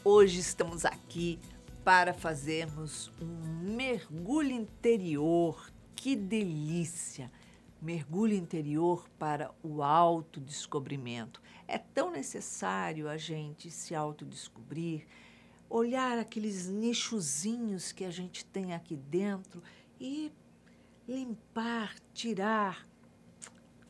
Hoje estamos aqui para fazermos um mergulho interior. Que delícia! Mergulho interior para o autodescobrimento. É tão necessário a gente se autodescobrir, olhar aqueles nichozinhos que a gente tem aqui dentro e limpar, tirar,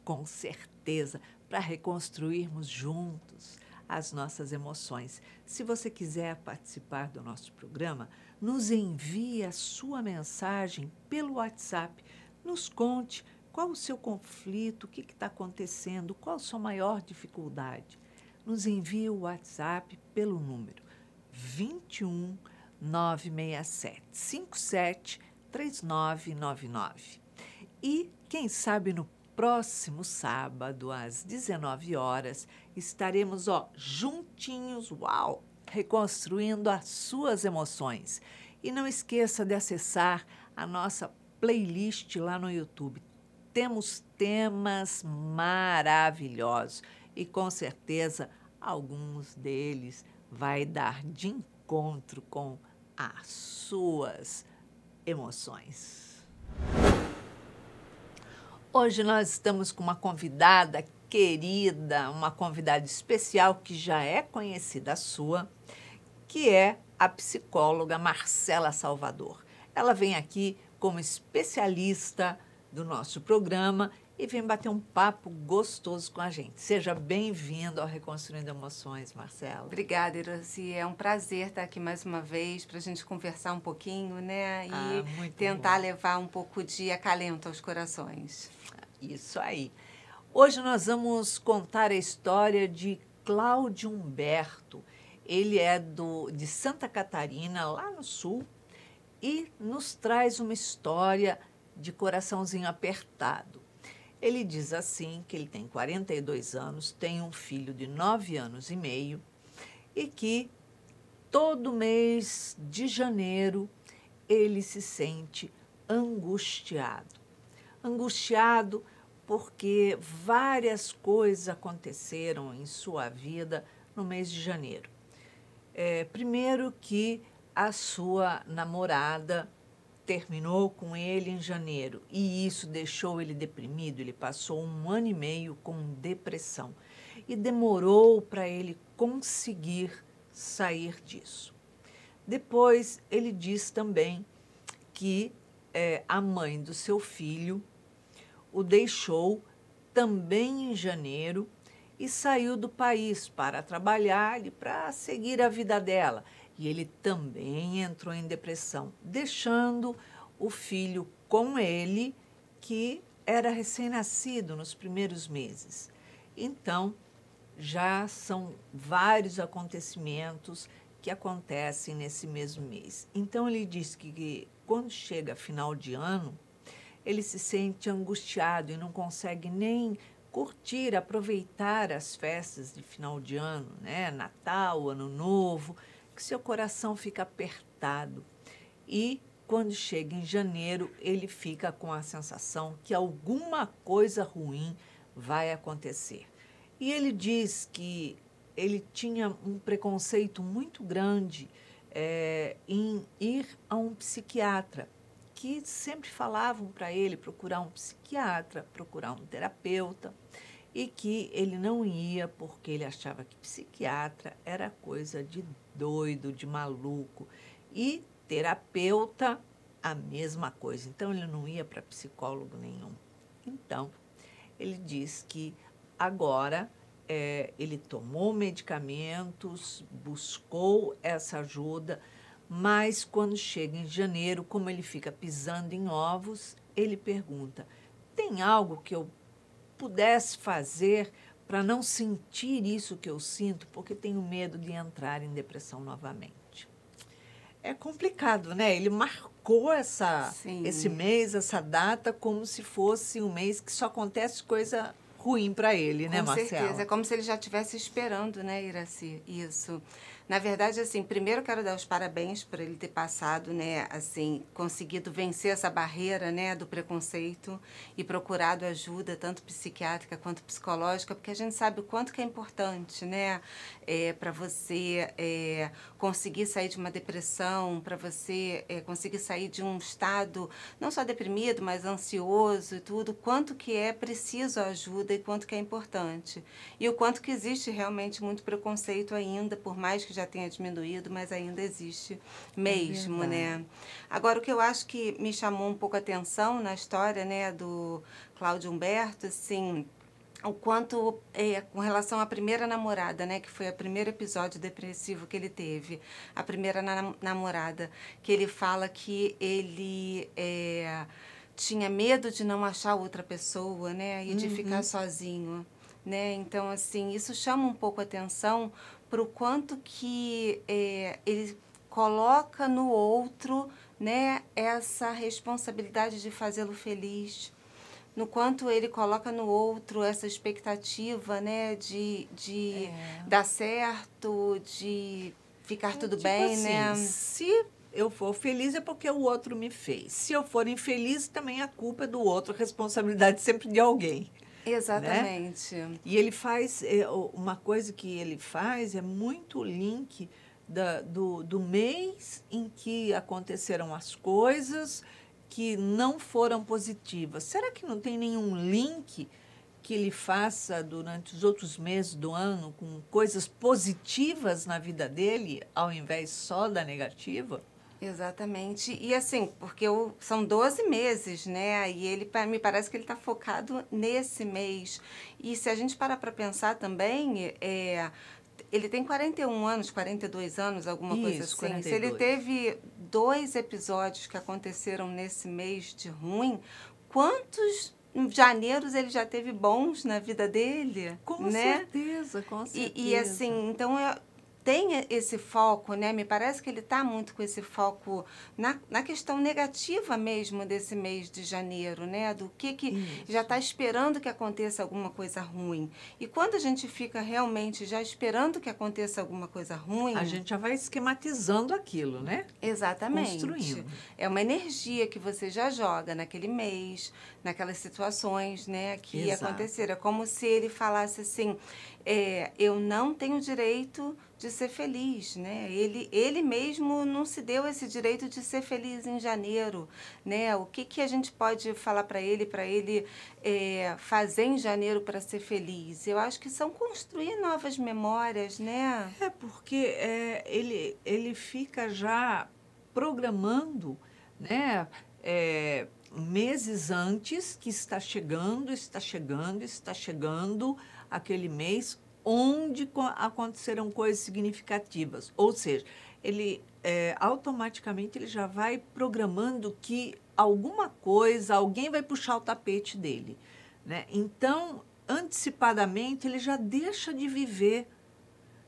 com certeza, para reconstruirmos juntos as nossas emoções. Se você quiser participar do nosso programa, nos envie a sua mensagem pelo WhatsApp. Nos conte qual o seu conflito, o que está acontecendo, qual a sua maior dificuldade. Nos envie o WhatsApp pelo número 21 967 57 3999. E, quem sabe, no próximo sábado, às 19 horas, estaremos juntinhos, reconstruindo as suas emoções. E não esqueça de acessar a nossa playlist lá no YouTube. Temos temas maravilhosos e, com certeza, alguns deles vai dar de encontro com as suas emoções. Hoje nós estamos com uma convidada querida, uma convidada especial que já é conhecida sua, que é a psicóloga Marcela Salvador. Ela vem aqui como especialista do nosso programa e vem bater um papo gostoso com a gente. Seja bem-vindo ao Reconstruindo Emoções, Marcela. Obrigada, Iraci. É um prazer estar aqui mais uma vez para a gente conversar um pouquinho, né? E tentar levar um pouco de acalento aos corações. Isso aí. Hoje nós vamos contar a história de Cláudio Humberto. Ele é de Santa Catarina, lá no sul, e nos traz uma história de coraçãozinho apertado. Ele diz assim que ele tem 42 anos, tem um filho de 9 anos e meio e que todo mês de janeiro ele se sente angustiado. Angustiado porque várias coisas aconteceram em sua vida no mês de janeiro. Primeiro que a sua namorada terminou com ele em janeiro e isso deixou ele deprimido. Ele passou 1 ano e meio com depressão e demorou para ele conseguir sair disso. Depois ele diz também que a mãe do seu filho o deixou também em janeiro e saiu do país para trabalhar e para seguir a vida dela. E ele também entrou em depressão, deixando o filho com ele, que era recém-nascido nos primeiros meses. Então, já são vários acontecimentos que acontecem nesse mesmo mês. Então, ele diz que quando chega final de ano, ele se sente angustiado e não consegue nem curtir, aproveitar as festas de final de ano, né? Natal, Ano Novo, que seu coração fica apertado. E quando chega em janeiro, ele fica com a sensação que alguma coisa ruim vai acontecer. E ele diz que ele tinha um preconceito muito grande em ir a um psiquiatra, que sempre falavam para ele procurar um psiquiatra, procurar um terapeuta, e que ele não ia porque ele achava que psiquiatra era coisa de doido, de maluco, e terapeuta, a mesma coisa. Então, ele não ia para psicólogo nenhum. Então, ele diz que agora ele tomou medicamentos, buscou essa ajuda, mas quando chega em janeiro, como ele fica pisando em ovos, ele pergunta: tem algo que eu pudesse fazer para não sentir isso que eu sinto, porque tenho medo de entrar em depressão novamente? É complicado, né? Ele marcou esse mês, essa data, como se fosse um mês que só acontece coisa ruim para ele, né, Marcela? Com certeza. É como se ele já estivesse esperando, né, Iraci? Isso. Na verdade, assim, primeiro quero dar os parabéns por ele ter passado, né, assim, conseguido vencer essa barreira, né, do preconceito e procurado ajuda, tanto psiquiátrica quanto psicológica, porque a gente sabe o quanto que é importante, né, para você conseguir sair de uma depressão, para você conseguir sair de um estado não só deprimido, mas ansioso e tudo, quanto que é preciso ajuda e quanto que é importante. E o quanto que existe realmente muito preconceito ainda, por mais que já tenha diminuído, mas ainda existe mesmo, né? Agora, o que eu acho que me chamou um pouco a atenção na história, né, do Cláudio Humberto, assim, o quanto, com relação à primeira namorada, né, que foi o primeiro episódio depressivo que ele teve, a primeira namorada, que ele fala que ele tinha medo de não achar outra pessoa, né, e de ficar sozinho, né? Então, assim, isso chama um pouco a atenção para o quanto que ele coloca no outro, né, essa responsabilidade de fazê-lo feliz, no quanto ele coloca no outro essa expectativa, né, de dar certo, de ficar tudo tipo bem, assim, né? Se eu for feliz é porque o outro me fez. Se eu for infeliz, também a culpa é do outro, a responsabilidade sempre de alguém. Exatamente. Né? E ele faz, uma coisa que ele faz é muito link do mês em que aconteceram as coisas que não foram positivas. Será que não tem nenhum link que ele faça durante os outros meses do ano com coisas positivas na vida dele, ao invés só da negativa? Exatamente. E assim, porque são 12 meses, né? E ele me parece que ele está focado nesse mês. E se a gente parar para pensar também, ele tem 41 anos, 42 anos, alguma coisa Isso, assim. 42. Se ele teve 2 episódios que aconteceram nesse mês de ruim, quantos janeiros ele já teve bons na vida dele? Com né? certeza, com certeza. E assim, então tem esse foco, né? Me parece que ele está muito com esse foco na questão negativa mesmo desse mês de janeiro, né? Do que já está esperando que aconteça alguma coisa ruim. E quando a gente fica realmente já esperando que aconteça alguma coisa ruim... A gente já vai esquematizando aquilo, né? Exatamente. Construindo. É uma energia que você já joga naquele mês, naquelas situações, né, que aconteceram. É como se ele falasse assim, eu não tenho direito de ser feliz, né? Ele mesmo não se deu esse direito de ser feliz em janeiro, né? O que a gente pode falar para ele fazer em janeiro para ser feliz? Eu acho que são construir novas memórias, né? Porque ele fica já programando, né? Meses antes que está chegando aquele mês onde acontecerão coisas significativas. Ou seja, ele automaticamente ele já vai programando que alguma coisa, alguém vai puxar o tapete dele, né? Então, antecipadamente, ele já deixa de viver,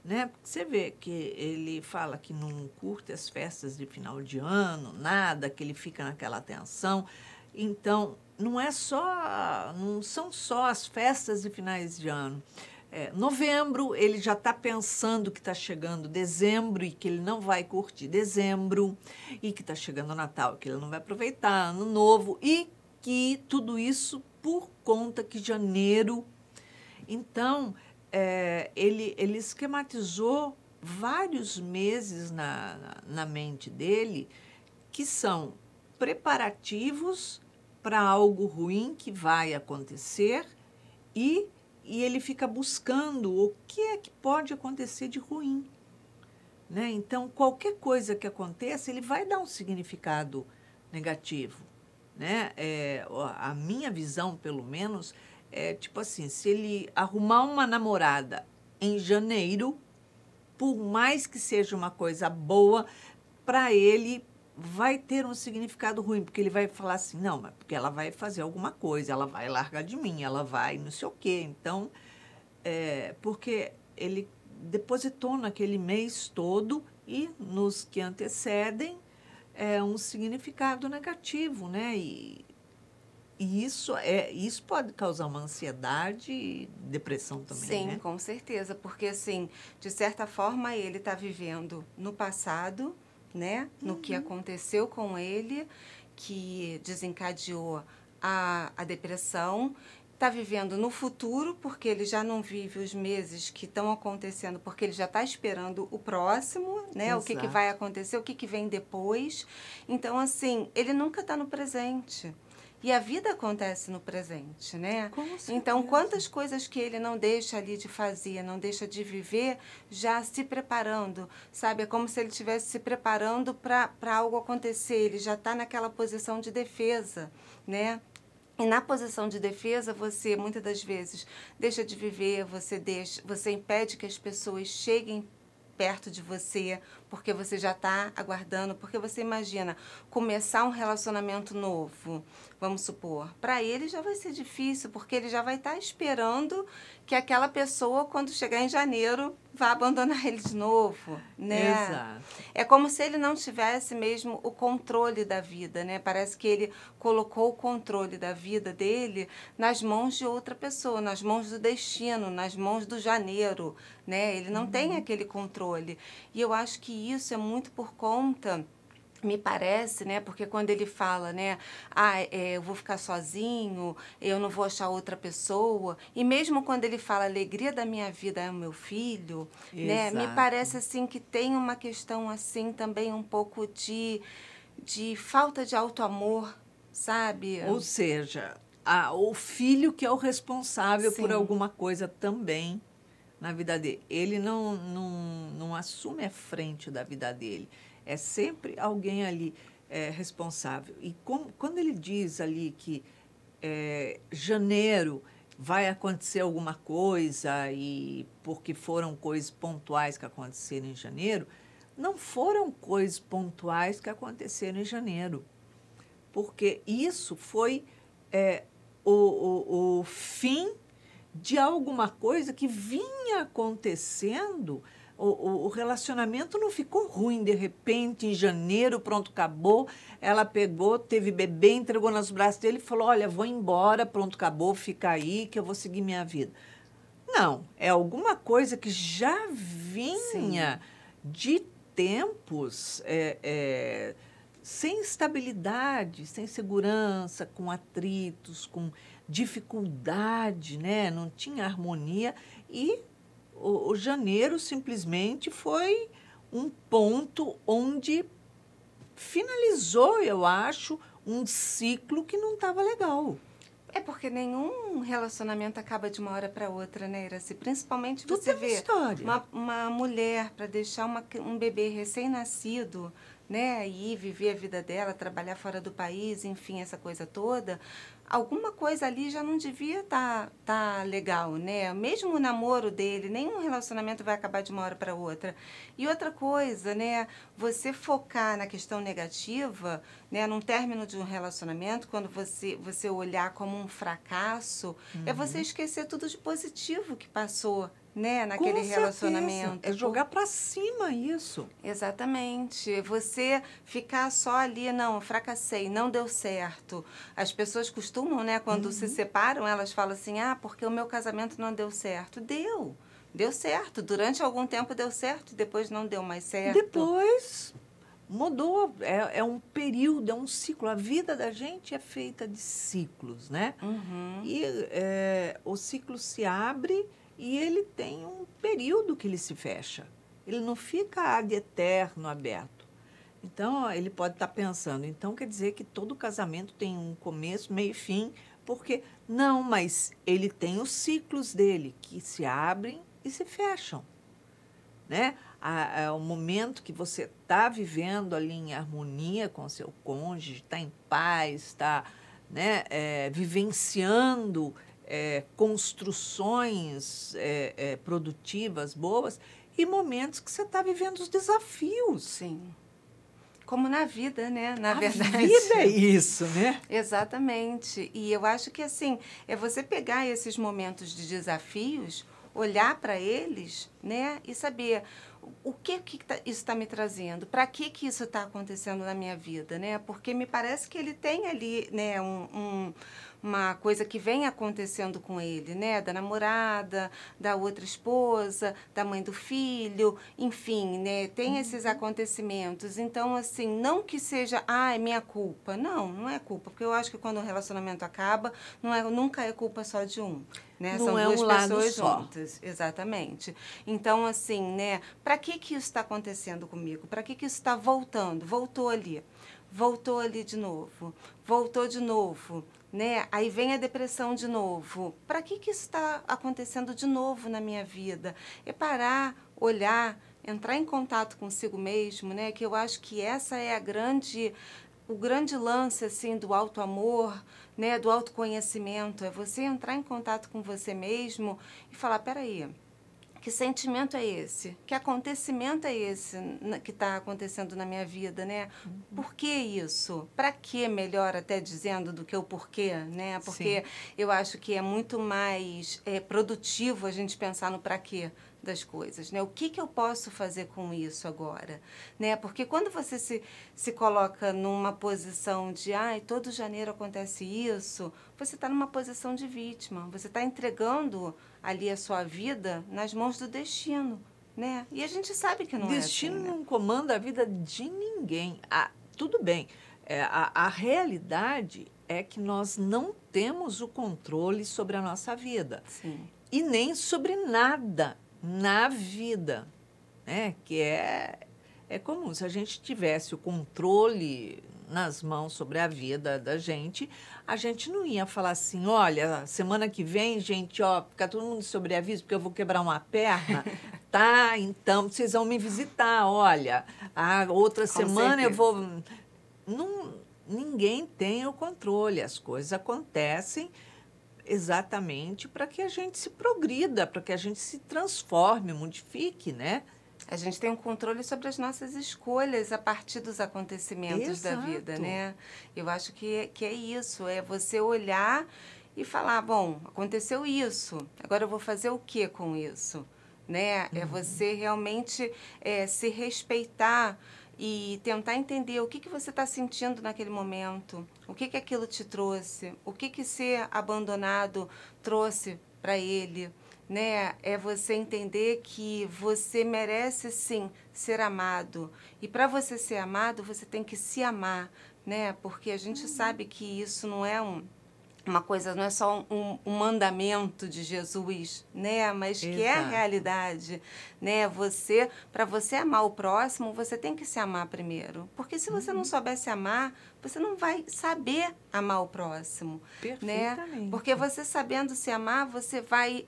né? Porque você vê que ele fala que não curte as festas de final de ano, nada, que ele fica naquela tensão. Então, não são só as festas de finais de ano. Novembro, ele já está pensando que está chegando dezembro e que ele não vai curtir dezembro, e que está chegando Natal, que ele não vai aproveitar, Ano Novo, e que tudo isso por conta que janeiro... Então, ele esquematizou vários meses na mente dele que são preparativos para algo ruim que vai acontecer e ele fica buscando o que é que pode acontecer de ruim, né? Então, qualquer coisa que aconteça, ele vai dar um significado negativo, né? A minha visão, pelo menos, tipo assim, se ele arrumar uma namorada em janeiro, por mais que seja uma coisa boa, para ele vai ter um significado ruim, porque ele vai falar assim, não, mas porque ela vai fazer alguma coisa, ela vai largar de mim, ela vai não sei o quê. Então, porque ele depositou naquele mês todo e nos que antecedem um significado negativo, né? E isso pode causar uma ansiedade e depressão também, Sim, né? com certeza, porque assim, de certa forma ele está vivendo no passado, né, no que aconteceu com ele, que desencadeou a depressão, está vivendo no futuro, porque ele já não vive os meses que estão acontecendo, porque ele já está esperando o próximo, né, o que Exato. vai acontecer, o que vem depois. Então, assim, ele nunca está no presente. E a vida acontece no presente, né? Com Então, certeza. quantas coisas que ele não deixa ali de fazer, não deixa de viver, já se preparando, sabe? É como se ele estivesse se preparando para algo acontecer. Ele já está naquela posição de defesa, né? E na posição de defesa, você muitas das vezes deixa de viver, você impede que as pessoas cheguem perto de você, porque você já está aguardando, porque você imagina começar um relacionamento novo, vamos supor, para ele já vai ser difícil, porque ele já vai estar esperando que aquela pessoa, quando chegar em janeiro, vá abandonar ele de novo, né? Exato. É como se ele não tivesse mesmo o controle da vida, né? Parece que ele colocou o controle da vida dele nas mãos de outra pessoa, nas mãos do destino, nas mãos do janeiro, né? Ele não tem aquele controle. E eu acho que isso é muito por conta, me parece, né? Porque quando ele fala, né? Eu vou ficar sozinho, eu não vou achar outra pessoa. E mesmo quando ele fala, a alegria da minha vida é o meu filho, né? Me Exato. parece, assim, que tem uma questão, assim, também um pouco de falta de auto-amor, sabe? Ou seja, o filho que é o responsável por Sim. alguma coisa também na vida dele. Ele não assume a frente da vida dele. É sempre alguém ali responsável. E quando ele diz ali que janeiro vai acontecer alguma coisa, e porque foram coisas pontuais que aconteceram em janeiro, não foram coisas pontuais que aconteceram em janeiro. Porque isso foi o fim de alguma coisa que vinha acontecendo. O relacionamento não ficou ruim de repente, em janeiro, pronto, acabou. Ela pegou, teve bebê, entregou nos braços dele e falou: Olha, vou embora, pronto, acabou, fica aí que eu vou seguir minha vida. Não, é alguma coisa que já vinha de tempos sem estabilidade, sem segurança, com atritos, com dificuldade, né? Não tinha harmonia. E o janeiro simplesmente foi um ponto onde finalizou, eu acho, um ciclo que não estava legal. É porque nenhum relacionamento acaba de uma hora para outra, né, Iraci? Principalmente Tudo você tem uma vê história. uma mulher para deixar um bebê recém-nascido, né, e viver a vida dela, trabalhar fora do país, enfim, essa coisa toda. Alguma coisa ali já não devia tá legal, né? Mesmo o namoro dele, nenhum relacionamento vai acabar de uma hora para outra. E outra coisa, né? Você focar na questão negativa, né? Num término de um relacionamento, quando você olhar como um fracasso, é você esquecer tudo de positivo que passou, né? Naquele Com certeza. relacionamento. É jogar para cima isso. Exatamente. Você ficar só ali, não, fracassei, não deu certo. As pessoas costumam, né, quando se separam, elas falam assim, porque o meu casamento não deu certo. Deu certo. Durante algum tempo deu certo, depois não deu mais certo. Depois mudou. É um período, é um ciclo. A vida da gente é feita de ciclos, né? E o ciclo se abre e ele tem um período que ele se fecha. Ele não fica ad eterno aberto. Então, ele pode estar pensando, então quer dizer que todo casamento tem um começo, meio e fim, porque não, mas ele tem os ciclos dele, que se abrem e se fecham, né? O momento que você está vivendo ali em harmonia com o seu cônjuge, está em paz, está, né, vivenciando construções produtivas boas, e momentos que você está vivendo os desafios. Sim. Como na vida, né? Na A verdade. vida é isso, né? Exatamente. E eu acho que, assim, é você pegar esses momentos de desafios, olhar para eles, né? E saber o isso está me trazendo? Para que isso está acontecendo na minha vida, né? Porque me parece que ele tem ali, né, uma coisa que vem acontecendo com ele, né? Da namorada, da outra esposa, da mãe do filho, enfim, né? Tem esses acontecimentos. Então, assim, não que seja, é minha culpa. Não, não é culpa, porque eu acho que quando o relacionamento acaba, nunca é culpa só de um. Né? Não São é duas um lado pessoas só. juntas, exatamente. Então, assim, né? Para que isso está acontecendo comigo? Para que isso está voltando? Voltou ali de novo, voltou de novo, né? Aí vem a depressão de novo. Para que isso está acontecendo de novo na minha vida? É parar, olhar, entrar em contato consigo mesmo, né? Que eu acho que essa é o grande lance assim do autoamor, né, do autoconhecimento, é você entrar em contato com você mesmo e falar, peraí, que sentimento é esse? Que acontecimento é esse que está acontecendo na minha vida, né? Por que isso? Para que, melhor até dizendo, do que o porquê, né? Porque Sim. eu acho que é muito mais produtivo a gente pensar no para quê das coisas, né? O que eu posso fazer com isso agora, né? Porque quando você se coloca numa posição de, todo janeiro acontece isso, você está numa posição de vítima, você está entregando ali a sua vida nas mãos do destino, né? E a gente sabe que não é assim, Destino né? não comanda a vida de ninguém. Tudo bem, a realidade é que nós não temos o controle sobre a nossa vida. Sim. E nem sobre nada na vida, né? Que é comum. Se a gente tivesse o controle nas mãos sobre a vida da gente, a gente não ia falar assim, olha, semana que vem, gente, fica todo mundo sobre aviso porque eu vou quebrar uma perna, tá? Então, vocês vão me visitar, olha, a outra Com semana eu certeza. vou... Não, ninguém tem o controle, as coisas acontecem exatamente para que a gente se progrida, para que a gente se transforme, modifique, né? A gente tem um controle sobre as nossas escolhas a partir dos acontecimentos da vida, Exato. né? Eu acho que é isso, é você olhar e falar, bom, aconteceu isso, agora eu vou fazer o que com isso? Né? É você realmente se respeitar e tentar entender o que você está sentindo naquele momento, o que aquilo te trouxe, o que ser abandonado trouxe para ele, né? É você entender que você merece sim ser amado. E para você ser amado, você tem que se amar, né? Porque a gente sabe que isso não é uma coisa, não é só um mandamento de Jesus, né? Mas que é a Exato. realidade, né? Para você amar o próximo, você tem que se amar primeiro. Porque se você não souber se amar, você não vai saber amar o próximo, né? Perfeitamente. Porque você sabendo se amar, você vai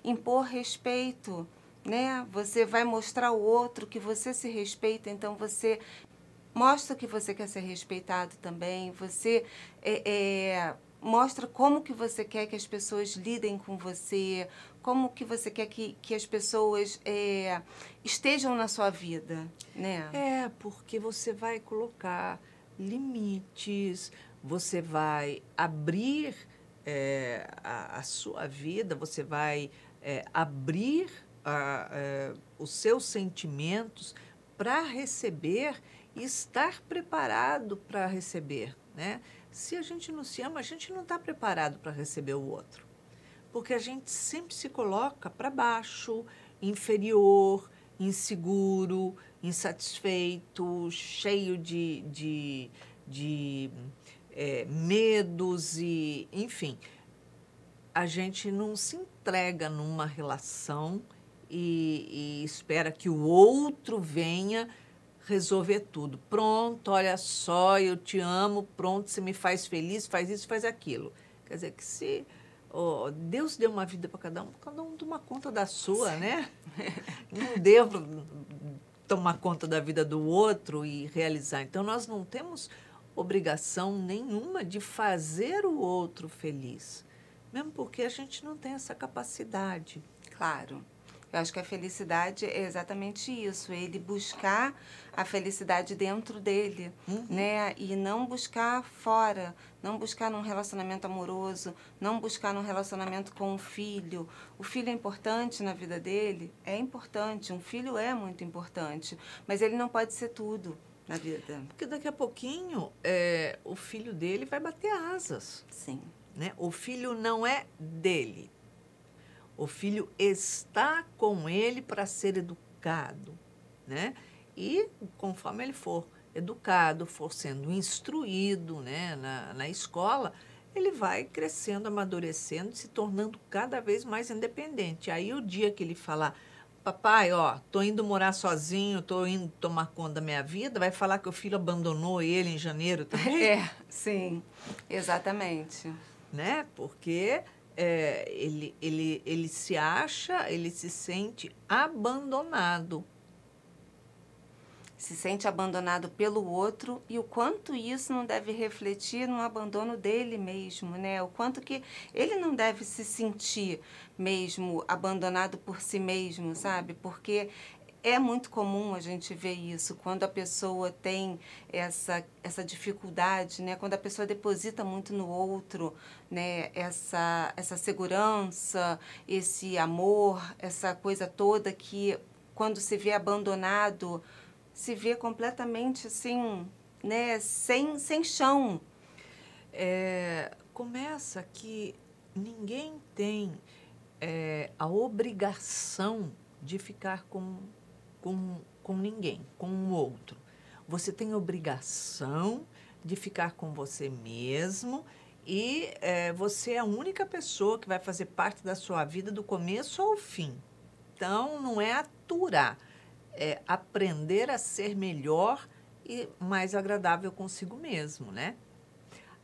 impor respeito, né? Você vai mostrar ao outro que você se respeita, então você mostra que você quer ser respeitado também, você mostra como que você quer que as pessoas lidem com você, como que você quer que as pessoas estejam na sua vida, né? Porque você vai colocar limites, você vai abrir a sua vida, você vai abrir os seus sentimentos para receber e estar preparado para receber, né? Se a gente não se ama, a gente não está preparado para receber o outro. Porque a gente sempre se coloca para baixo, inferior, inseguro, insatisfeito, cheio de medos e, enfim. A gente não se entrega numa relação e espera que o outro venha resolver tudo. Pronto, olha só, eu te amo, pronto, você me faz feliz, faz isso, faz aquilo. Quer dizer, que se Deus deu uma vida para cada um toma conta da sua, né? Não deu para tomar conta da vida do outro e realizar. Então, nós não temos obrigação nenhuma de fazer o outro feliz, mesmo porque a gente não tem essa capacidade. Claro. Eu acho que a felicidade é exatamente isso, ele buscar a felicidade dentro dele, né? E não buscar fora, não buscar num relacionamento amoroso, não buscar num relacionamento com um filho. O filho é importante na vida dele? É importante, um filho é muito importante, mas ele não pode ser tudo na vida. Porque daqui a pouquinho o filho dele vai bater asas. Sim. Né? O filho não é dele. O filho está com ele para ser educado, né? E conforme ele for educado, for sendo instruído, né, na escola, ele vai crescendo, amadurecendo, se tornando cada vez mais independente. Aí o dia que ele falar, papai, ó, tô indo morar sozinho, tô indo tomar conta da minha vida, vai falar que o filho abandonou ele em janeiro também? Sim, exatamente. Né? Porque ele se acha, ele se sente abandonado. Se sente abandonado pelo outro e o quanto isso não deve refletir no abandono dele mesmo, né? O quanto que ele não deve se sentir mesmo abandonado por si mesmo, sabe? Porque é muito comum a gente ver isso, quando a pessoa tem essa dificuldade, né? Quando a pessoa deposita muito no outro, né? Essa segurança, esse amor, essa coisa toda que quando se vê abandonado, se vê completamente assim, né? Sem chão. Começa que ninguém tem a obrigação de ficar com ninguém, com um outro. Você tem a obrigação de ficar com você mesmo e você é a única pessoa que vai fazer parte da sua vida do começo ao fim. Então, não é aturar, é aprender a ser melhor e mais agradável consigo mesmo, né?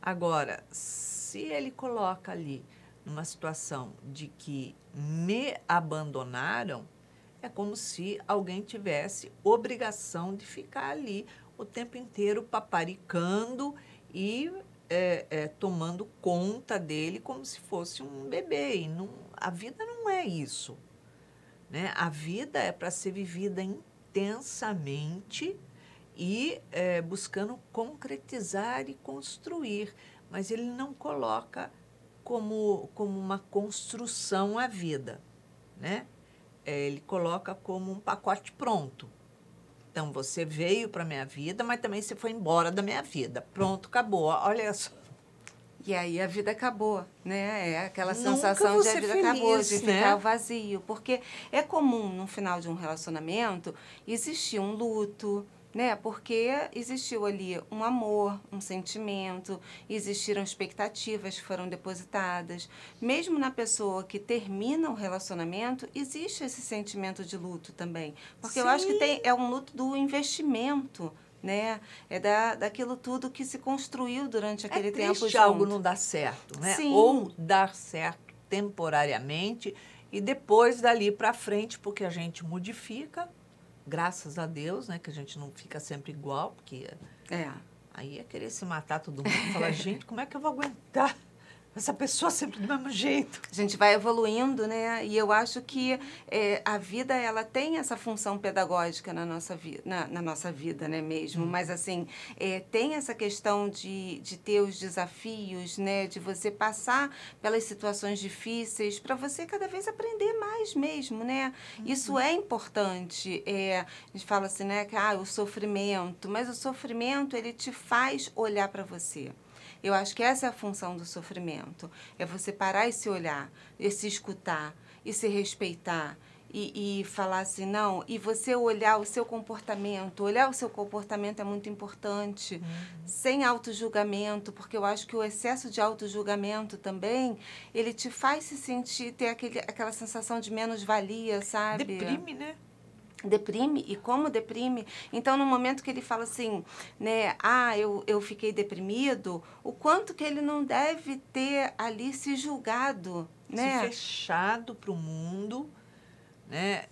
Agora, se ele coloca ali numa situação de que me abandonaram, é como se alguém tivesse obrigação de ficar ali o tempo inteiro paparicando e tomando conta dele como se fosse um bebê. E não, a vida não é isso, né? A vida é para ser vivida intensamente e buscando concretizar e construir. Mas ele não coloca como uma construção a vida, né? Ele coloca como um pacote pronto. Então, você veio para a minha vida, mas também você foi embora da minha vida. Pronto, acabou. Olha só. E aí a vida acabou, né? É aquela Nunca sensação vou de a ser vida feliz, acabou, de né? ficar vazio. Porque é comum, no final de um relacionamento, existir um luto, né? Porque existiu ali um amor, um sentimento, existiram expectativas que foram depositadas. Mesmo na pessoa que termina o relacionamento, existe esse sentimento de luto também. Porque eu acho que é um luto do investimento, né? É daquilo tudo que se construiu durante aquele tempo junto. Algo não dar certo, né? Sim. Ou dar certo temporariamente e depois dali para frente, porque a gente modifica, graças a Deus, né? Que a gente não fica sempre igual, porque aí é querer se matar todo mundo, falar, gente, como é que eu vou aguentar essa pessoa sempre do mesmo jeito? A gente vai evoluindo, né? E eu acho que a vida, ela tem essa função pedagógica na nossa vida, né, mesmo? Mas, assim, tem essa questão de ter os desafios, né? De você passar pelas situações difíceis para você cada vez aprender mais mesmo, né? Isso é importante. A gente fala assim, né? Que, o sofrimento. Mas o sofrimento, ele te faz olhar para você. Eu acho que essa é a função do sofrimento. É você parar e se olhar, e se escutar, e se respeitar, e falar assim, não, e você olhar o seu comportamento. Olhar o seu comportamento é muito importante, sem autojulgamento, porque eu acho que o excesso de autojulgamento também, ele te faz se sentir, ter aquela sensação de menos-valia, sabe? Deprime, né? Deprime, e como deprime. Então, no momento que ele fala assim, né, eu fiquei deprimido, o quanto que ele não deve ter ali se julgado, né? Se fechado para o mundo, né?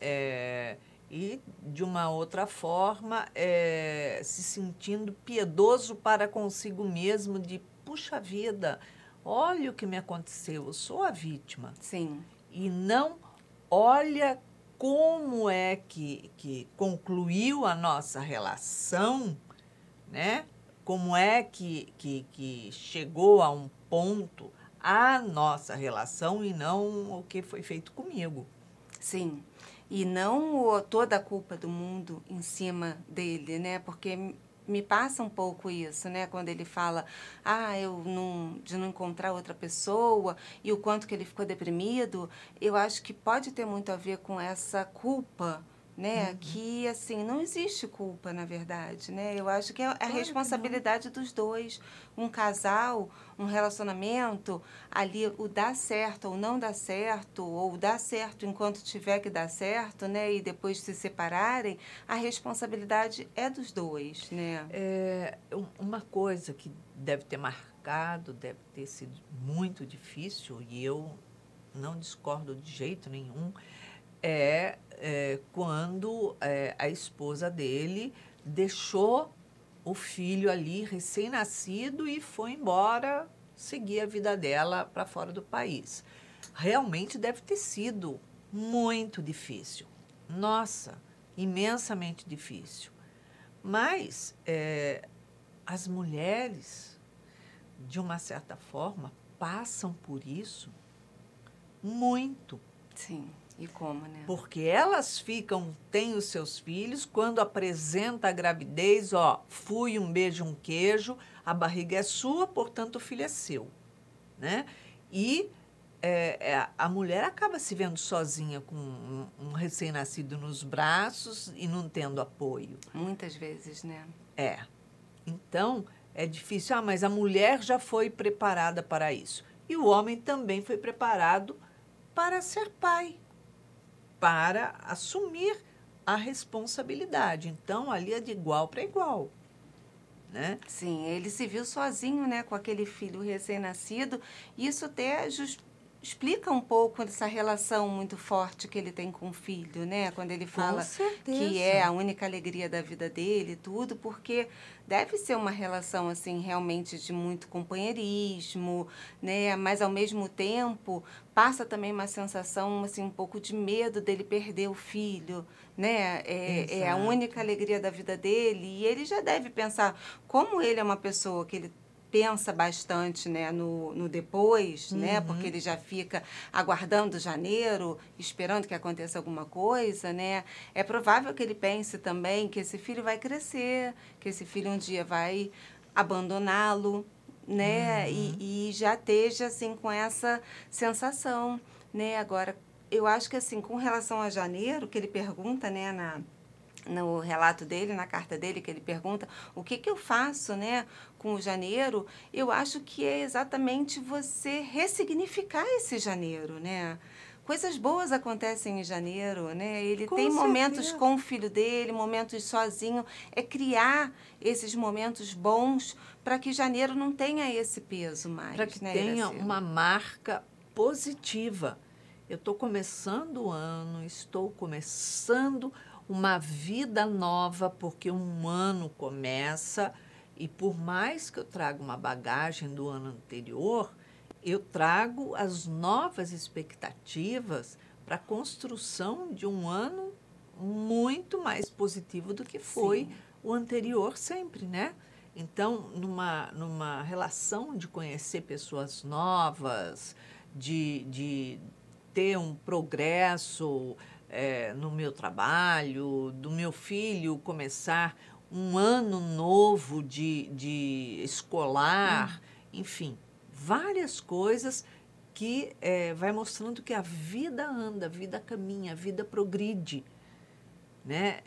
E, de uma outra forma, se sentindo piedoso para consigo mesmo, de, puxa vida, olha o que me aconteceu, eu sou a vítima. Sim. E não olha como é que concluiu a nossa relação, né? Como é que chegou a um ponto a nossa relação e não o que foi feito comigo. Sim, e não toda a culpa do mundo em cima dele, né? Porque me passa um pouco isso, né? Quando ele fala, de não encontrar outra pessoa e o quanto que ele ficou deprimido, eu acho que pode ter muito a ver com essa culpa, né? Que, assim, não existe culpa, na verdade, né? Eu acho que é a Claro que não. responsabilidade dos dois. Um casal, um relacionamento, ali o dar certo ou não dar certo, ou dar certo enquanto tiver que dar certo, né? E depois se separarem, a responsabilidade é dos dois, né? Uma coisa que deve ter marcado, deve ter sido muito difícil, e eu não discordo de jeito nenhum, quando a esposa dele deixou o filho ali, recém-nascido, e foi embora seguir a vida dela para fora do país. Realmente deve ter sido muito difícil. Nossa, imensamente difícil. Mas as mulheres, de uma certa forma, passam por isso muito. Sim, e como, né? Porque elas têm os seus filhos, quando apresenta a gravidez, fui, um beijo, um queijo, a barriga é sua, portanto o filho é seu, né? E a mulher acaba se vendo sozinha com um recém-nascido nos braços e não tendo apoio. Muitas vezes, né? Então, é difícil. Mas a mulher já foi preparada para isso. E o homem também foi preparado para ser pai, para assumir a responsabilidade. Então, ali é de igual para igual, né? Sim, ele se viu sozinho, né, com aquele filho recém-nascido. Isso até explica um pouco dessa relação muito forte que ele tem com o filho, né? Quando ele fala que é a única alegria da vida dele, tudo, porque deve ser uma relação assim realmente de muito companheirismo, né? Mas ao mesmo tempo passa também uma sensação assim um pouco de medo dele perder o filho, né? É a única alegria da vida dele e ele já deve pensar como ele é uma pessoa que ele pensa bastante, né, no depois, né, porque ele já fica aguardando janeiro, esperando que aconteça alguma coisa, né, é provável que ele pense também que esse filho vai crescer, que esse filho um dia vai abandoná-lo, né, e já esteja, assim, com essa sensação, né, agora, eu acho que, assim, com relação a janeiro, que ele pergunta, né, no relato dele, na carta dele, que ele pergunta o que eu faço, né, com o janeiro, eu acho que é exatamente você ressignificar esse janeiro, né? Coisas boas acontecem em janeiro, né? Ele Com tem momentos certeza. com o filho dele, momentos sozinho. É criar esses momentos bons para que janeiro não tenha esse peso mais, Para que né, tenha Iracema? uma marca positiva. Eu estou começando o ano, estou começando uma vida nova, porque um ano começa, e por mais que eu traga uma bagagem do ano anterior, eu trago as novas expectativas para a construção de um ano muito mais positivo do que foi Sim. o anterior sempre, né? Então, numa relação de conhecer pessoas novas, de ter um progresso no meu trabalho, do meu filho começar um ano novo de escolar, enfim, várias coisas que vai mostrando que a vida anda, a vida caminha, a vida progride, né?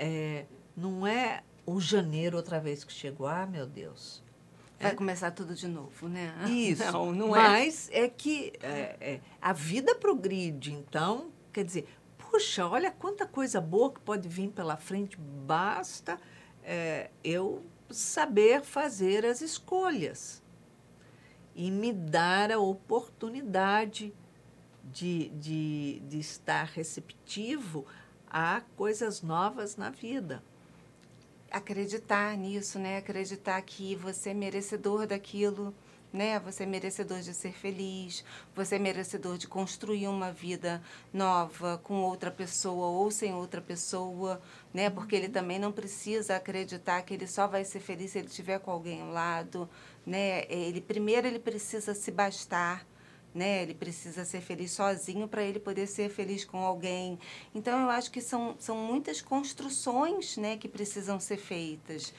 Não é o janeiro outra vez que chegou, meu Deus. Vai começar tudo de novo, né? Isso, Não é. mas é que a vida progride, então, quer dizer, puxa, olha quanta coisa boa que pode vir pela frente, basta eu saber fazer as escolhas e me dar a oportunidade de estar receptivo a coisas novas na vida. Acreditar nisso, né? Acreditar que você é merecedor daquilo, né? Você é merecedor de ser feliz, você é merecedor de construir uma vida nova com outra pessoa ou sem outra pessoa, né? Porque ele também não precisa acreditar que ele só vai ser feliz se ele estiver com alguém ao lado, né? Primeiro ele precisa se bastar, né? Ele precisa ser feliz sozinho para ele poder ser feliz com alguém. Então, eu acho que são muitas construções, né, que precisam ser feitas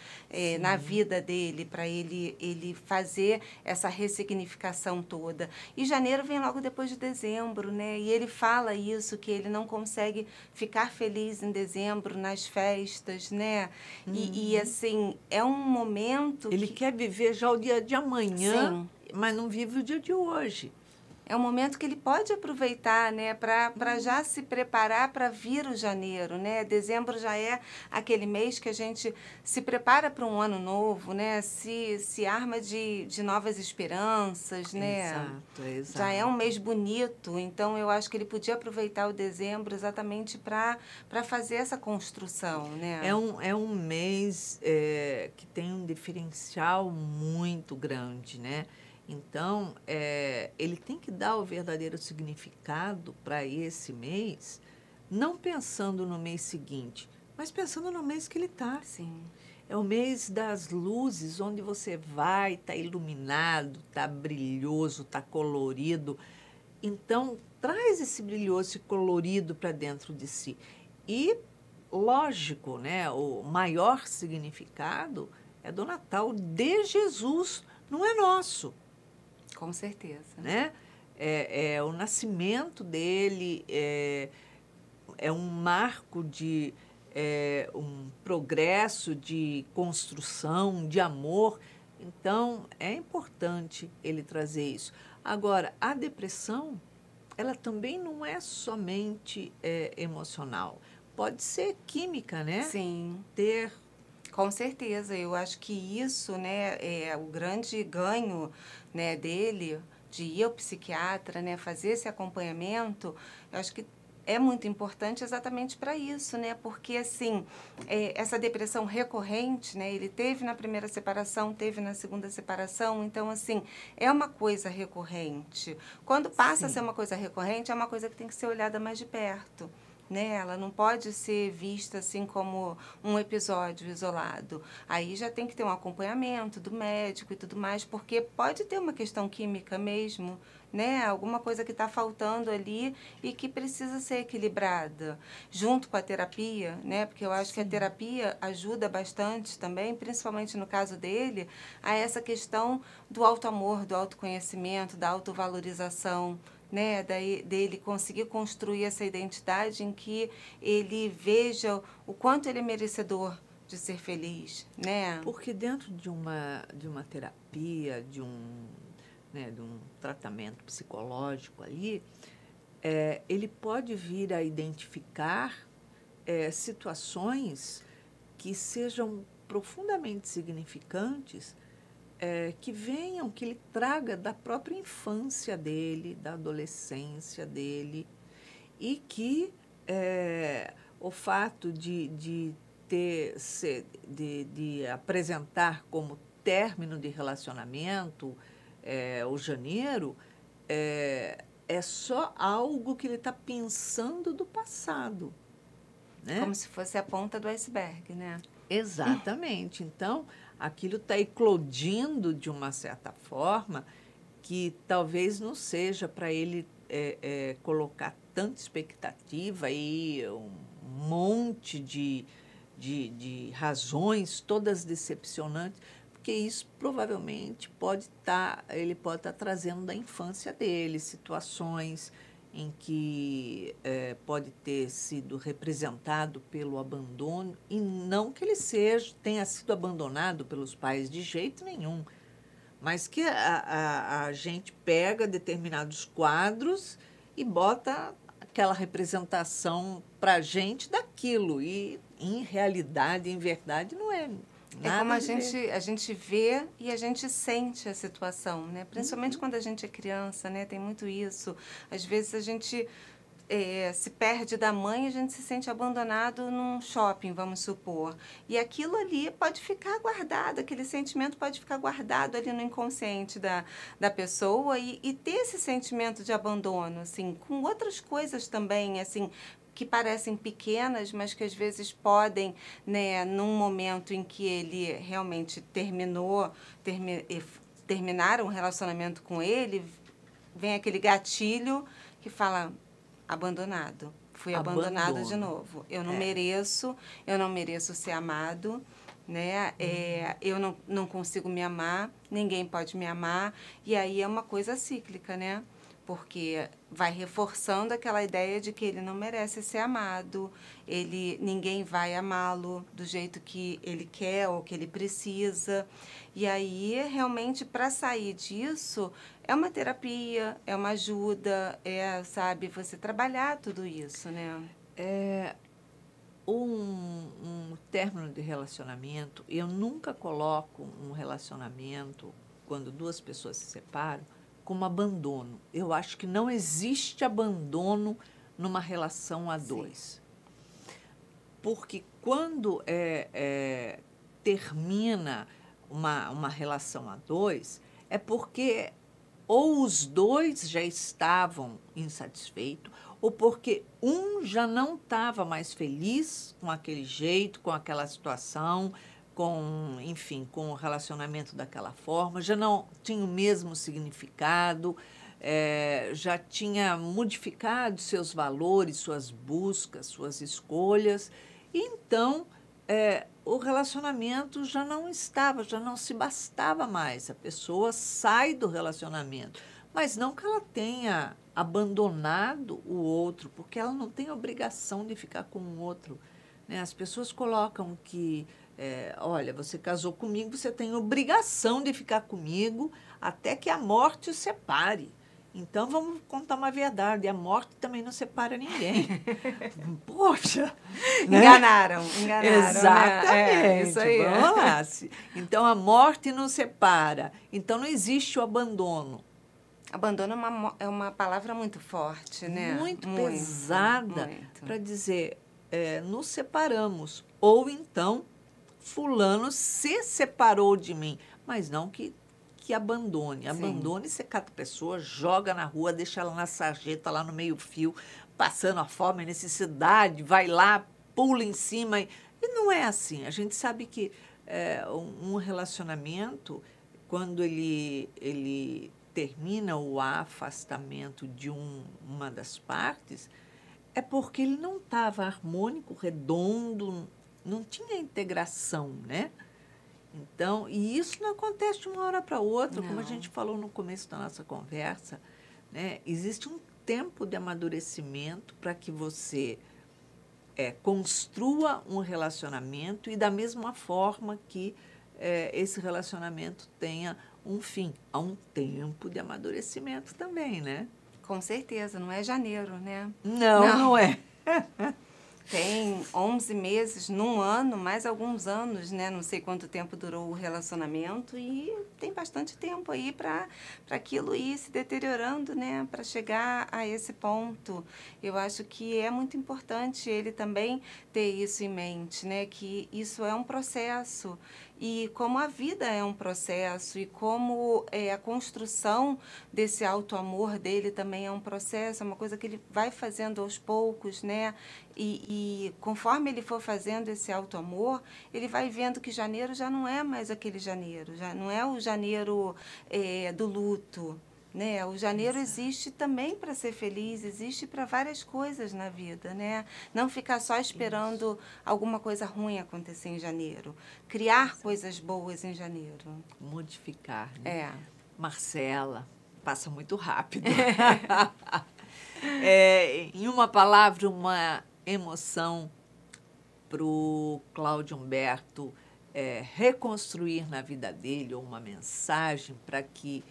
na vida dele, para ele fazer essa ressignificação toda. E janeiro vem logo depois de dezembro, né? E ele fala isso, que ele não consegue ficar feliz em dezembro, nas festas, né? E assim, é um momento Ele quer viver já o dia de amanhã, Sim. mas não vive o dia de hoje. É um momento que ele pode aproveitar, né, para já se preparar para vir o janeiro, né? Dezembro já é aquele mês que a gente se prepara para um ano novo, né? Se arma de novas esperanças, né? Exato. Já é um mês bonito, então eu acho que ele podia aproveitar o dezembro exatamente para fazer essa construção, né? É um mês que tem um diferencial muito grande, né? Então, ele tem que dar o verdadeiro significado para esse mês, não pensando no mês seguinte, mas pensando no mês que ele está. Sim. É o mês das luzes, onde você vai, está iluminado, está brilhoso, está colorido. Então, traz esse brilhoso e colorido para dentro de si. E, lógico, né, o maior significado é do Natal de Jesus, não é nosso. Com certeza. Né? É o nascimento dele, é um marco de um progresso de construção, de amor. Então, é importante ele trazer isso. Agora, a depressão, ela também não é somente emocional. Pode ser química, né? Sim. Ter... Com certeza, eu acho que isso, né, é o grande ganho, né, dele, de ir ao psiquiatra, né, fazer esse acompanhamento, eu acho que é muito importante exatamente para isso, né, porque, assim, essa depressão recorrente, né, ele teve na primeira separação, teve na segunda separação, então, assim, é uma coisa recorrente. Quando passa a ser uma coisa recorrente, é uma coisa que tem que ser olhada mais de perto. Né? Ela não pode ser vista assim como um episódio isolado. Aí já tem que ter um acompanhamento do médico e tudo mais, porque pode ter uma questão química mesmo, né? Alguma coisa que está faltando ali e que precisa ser equilibrada, junto com a terapia, né? Porque eu acho que a terapia ajuda bastante também, principalmente no caso dele, a essa questão do auto-amor, do autoconhecimento, da autovalorização, né, dele conseguir construir essa identidade em que ele veja o quanto ele é merecedor de ser feliz, né? Porque dentro de uma terapia, de um tratamento psicológico ali, ele pode vir a identificar situações que sejam profundamente significantes, que ele traga da própria infância dele, da adolescência dele, e que o fato de apresentar como término de relacionamento o janeiro, é só algo que ele está pensando do passado. Né? Como se fosse a ponta do iceberg, né? Exatamente. Então, aquilo está eclodindo de uma certa forma que talvez não seja para ele colocar tanta expectativa e um monte de razões, todas decepcionantes, porque isso provavelmente ele pode estar trazendo da infância dele, situações em que pode ter sido representado pelo abandono, e não que ele tenha sido abandonado pelos pais de jeito nenhum, mas que a gente pega determinados quadros e bota aquela representação para a gente daquilo, e em realidade, em verdade, não é nada. É como a gente vê e a gente sente a situação, né? Principalmente quando a gente é criança, né? Tem muito isso. Às vezes a gente se perde da mãe, a gente se sente abandonado num shopping, vamos supor. E aquilo ali pode ficar guardado, aquele sentimento pode ficar guardado ali no inconsciente da pessoa e ter esse sentimento de abandono, assim, com outras coisas também, assim, que parecem pequenas, mas que às vezes podem, né, num momento em que ele realmente terminaram um relacionamento com ele, vem aquele gatilho que fala abandonado. Fui abandonado de novo. Eu não mereço ser amado, né? Eu não consigo me amar, ninguém pode me amar. E aí é uma coisa cíclica, né? Porque vai reforçando aquela ideia de que ele não merece ser amado, ninguém vai amá-lo do jeito que ele quer ou que ele precisa. E aí, realmente, para sair disso, é uma terapia, é uma ajuda, sabe, você trabalhar tudo isso, né? Um término de relacionamento, eu nunca coloco um relacionamento, quando duas pessoas se separam, como abandono. Eu acho que não existe abandono numa relação a dois. Porque quando termina uma relação a dois, é porque ou os dois já estavam insatisfeitos, ou porque um já não estava mais feliz com aquele jeito, com aquela situação, enfim, com o relacionamento daquela forma, já não tinha o mesmo significado, já tinha modificado seus valores, suas buscas, suas escolhas. Então, o relacionamento já não se bastava mais. A pessoa sai do relacionamento, mas não que ela tenha abandonado o outro, porque ela não tem obrigação de ficar com o outro, né? As pessoas colocam que, olha, você casou comigo, você tem obrigação de ficar comigo até que a morte os separe. Então, vamos contar uma verdade, a morte também não separa ninguém. Poxa! Né? Enganaram. Exatamente. Né? Isso aí. Vamos lá. Então, a morte não separa. Então, não existe o abandono. Abandono é uma palavra muito forte, né? Muito pesada para dizer, nos separamos. Ou então, fulano se separou de mim. Mas não que abandone. Sim. Abandone, você cata a pessoa, joga na rua, deixa ela na sarjeta, lá no meio-fio, passando a fome, a necessidade, vai lá, pula em cima. E não é assim. A gente sabe que um relacionamento, quando ele termina o afastamento de uma das partes, é porque ele não estava harmônico, redondo, não tinha integração, né? Então, e isso não acontece de uma hora para outra, como a gente falou no começo da nossa conversa, né? Existe um tempo de amadurecimento para que você construa um relacionamento e da mesma forma que esse relacionamento tenha um fim. Há um tempo de amadurecimento também, né? Com certeza, não é janeiro, né? Não é. Tem 11 meses, num ano, mais alguns anos, né? Não sei quanto tempo durou o relacionamento e tem bastante tempo aí para aquilo ir se deteriorando, né? Para chegar a esse ponto. Eu acho que é muito importante ele também ter isso em mente, né? Que isso é um processo. E como a vida é um processo e como a construção desse auto-amor dele também é um processo, é uma coisa que ele vai fazendo aos poucos, né? E conforme ele for fazendo esse auto-amor, ele vai vendo que janeiro já não é mais aquele janeiro, já não é o janeiro do luto, né? O janeiro existe também para ser feliz, existe para várias coisas na vida, né? Não ficar só esperando alguma coisa ruim acontecer em janeiro. Criar coisas boas em janeiro. Modificar, né? Marcela, passa muito rápido. Em uma palavra, uma emoção para o Cláudio Humberto reconstruir na vida dele, ou uma mensagem para que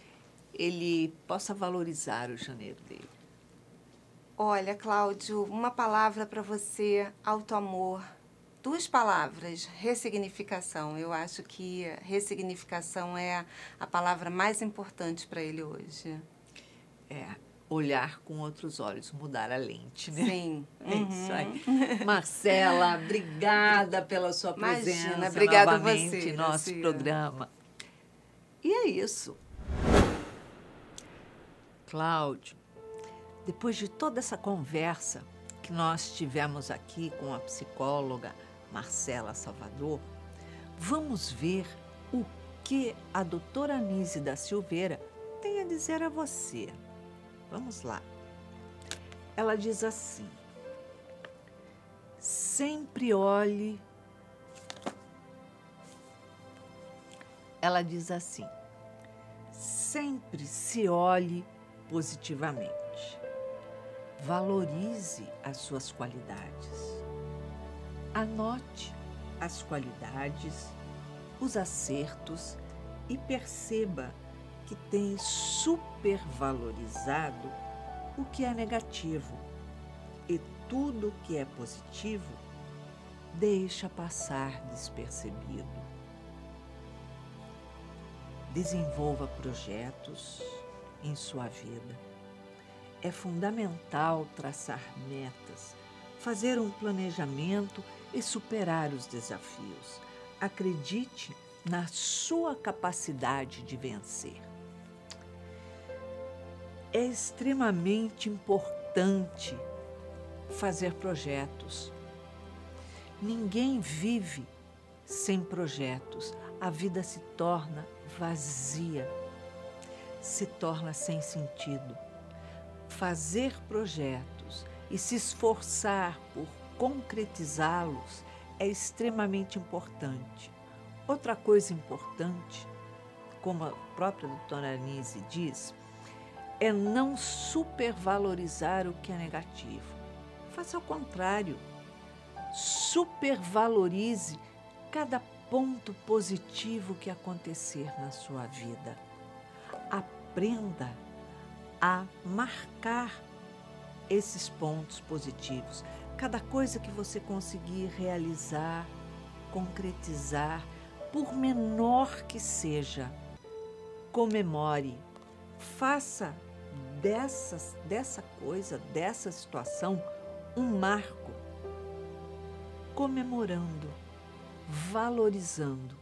ele possa valorizar o janeiro dele? Olha, Cláudio, uma palavra para você, auto-amor. 2 palavras, ressignificação. Eu acho que ressignificação é a palavra mais importante para ele hoje. olhar com outros olhos, mudar a lente, né? Sim. É isso aí. Marcela, obrigada pela sua presença. Imagina, obrigada a novamente você, em nosso Jacira. programa. E é isso. Cláudio, depois de toda essa conversa que nós tivemos aqui com a psicóloga Marcela Salvador, vamos ver o que a doutora Anísia da Silveira tem a dizer a você. Vamos lá. Ela diz assim: sempre olhe. Ela diz assim: sempre se olhe positivamente. Valorize as suas qualidades. Anote as qualidades, os acertos e perceba que tem supervalorizado o que é negativo e tudo que é positivo deixa passar despercebido. Desenvolva projetos em sua vida. É fundamental traçar metas, fazer um planejamento e superar os desafios. Acredite na sua capacidade de vencer. É extremamente importante fazer projetos. Ninguém vive sem projetos. A vida se torna vazia, se torna sem sentido. Fazer projetos e se esforçar por concretizá-los é extremamente importante. Outra coisa importante, como a própria doutora Anísia diz, é não supervalorizar o que é negativo. Faça o contrário. Supervalorize cada ponto positivo que acontecer na sua vida. Aprenda a marcar esses pontos positivos. Cada coisa que você conseguir realizar, concretizar, por menor que seja, comemore. Faça dessa coisa, dessa situação, um marco, comemorando, valorizando.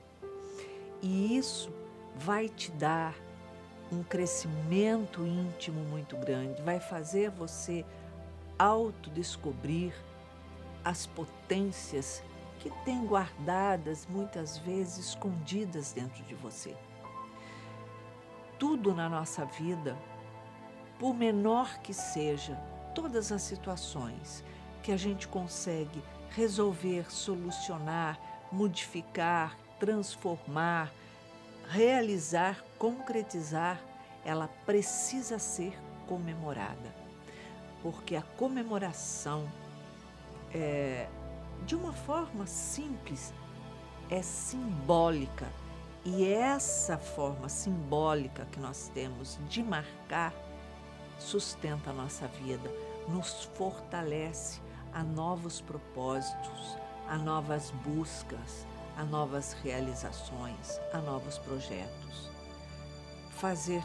E isso vai te dar um crescimento íntimo muito grande, vai fazer você autodescobrir as potências que tem guardadas, muitas vezes escondidas dentro de você. Tudo na nossa vida, por menor que seja, todas as situações que a gente consegue resolver, solucionar, modificar, transformar, realizar, concretizar, ela precisa ser comemorada. Porque a comemoração, de uma forma simples, é simbólica. E essa forma simbólica que nós temos de marcar sustenta a nossa vida, nos fortalece a novos propósitos, a novas buscas, a novas realizações, a novos projetos. Fazer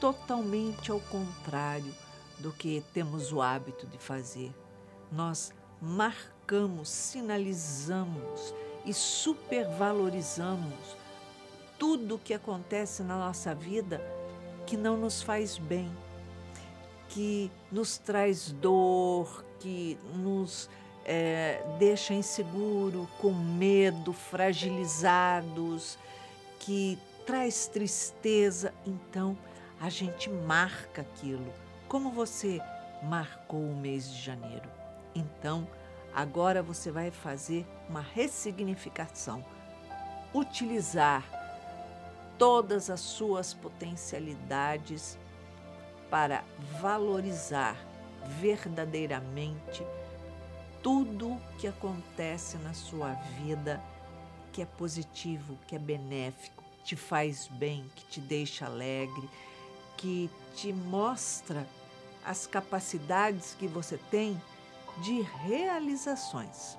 totalmente ao contrário do que temos o hábito de fazer. Nós marcamos, sinalizamos e supervalorizamos tudo o que acontece na nossa vida que não nos faz bem, que nos traz dor, que nos deixa inseguro, com medo, fragilizados, que traz tristeza. Então, a gente marca aquilo, como você marcou o mês de janeiro. Então, agora você vai fazer uma ressignificação, utilizar todas as suas potencialidades para valorizar verdadeiramente tudo que acontece na sua vida, que é positivo, que é benéfico, te faz bem, que te deixa alegre, que te mostra as capacidades que você tem de realizações.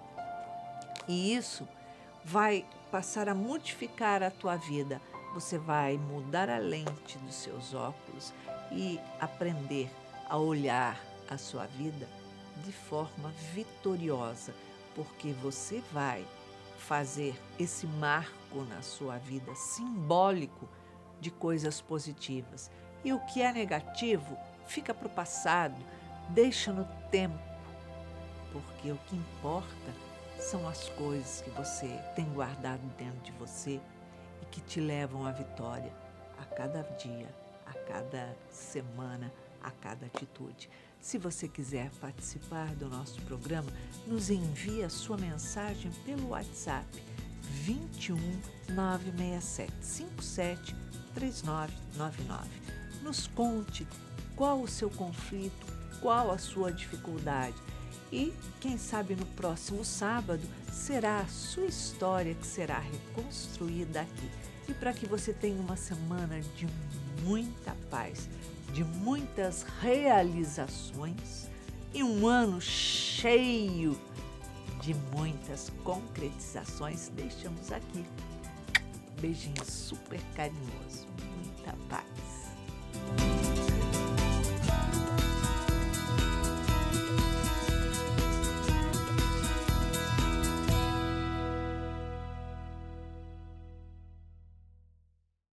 E isso vai passar a modificar a tua vida. Você vai mudar a lente dos seus óculos e aprender a olhar a sua vida de forma vitoriosa, porque você vai fazer esse marco na sua vida simbólico de coisas positivas. E o que é negativo fica para o passado, deixa no tempo, porque o que importa são as coisas que você tem guardado dentro de você e que te levam à vitória a cada dia, a cada semana, a cada atitude. Se você quiser participar do nosso programa, nos envie a sua mensagem pelo WhatsApp 21 967 57 3999. Nos conte qual o seu conflito, qual a sua dificuldade e, quem sabe, no próximo sábado será a sua história que será reconstruída aqui. E para que você tenha uma semana de muita paz, de muitas realizações e um ano cheio de muitas concretizações, deixamos aqui. Beijinho super carinhoso, muita paz.